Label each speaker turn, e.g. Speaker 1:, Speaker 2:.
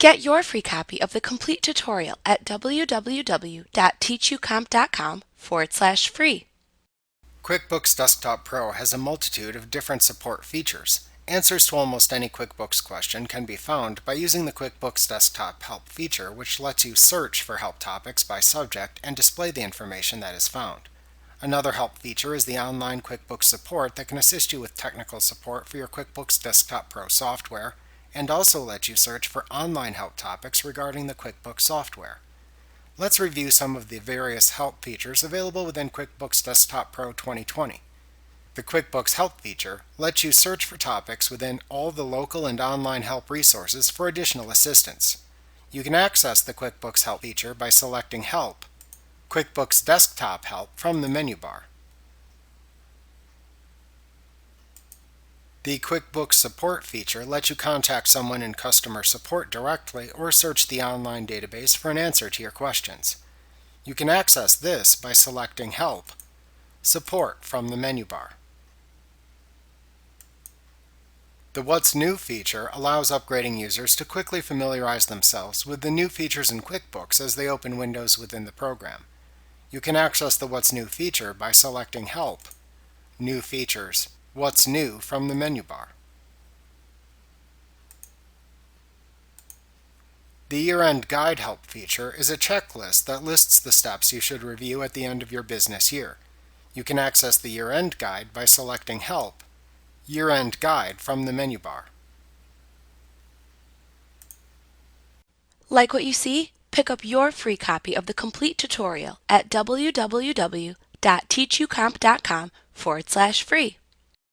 Speaker 1: Get your free copy of the complete tutorial at www.teachucomp.com/free.
Speaker 2: QuickBooks Desktop Pro has a multitude of different support features. Answers to almost any QuickBooks question can be found by using the QuickBooks Desktop Help feature, which lets you search for help topics by subject and display the information that is found. Another help feature is the online QuickBooks support that can assist you with technical support for your QuickBooks Desktop Pro software and also let you search for online help topics regarding the QuickBooks software. Let's review some of the various help features available within QuickBooks Desktop Pro 2020. The QuickBooks Help feature lets you search for topics within all the local and online help resources for additional assistance. You can access the QuickBooks Help feature by selecting Help, QuickBooks Desktop Help from the menu bar. The QuickBooks Support feature lets you contact someone in customer support directly or search the online database for an answer to your questions. You can access this by selecting Help, Support from the menu bar. The What's New feature allows upgrading users to quickly familiarize themselves with the new features in QuickBooks as they open windows within the program. You can access the What's New feature by selecting Help, New Features, What's New from the menu bar. The Year-End Guide Help feature is a checklist that lists the steps you should review at the end of your business year. You can access the Year-End Guide by selecting Help, Year-End Guide from the menu bar.
Speaker 1: Like what you see? Pick up your free copy of the complete tutorial at www.teachucomp.com/free.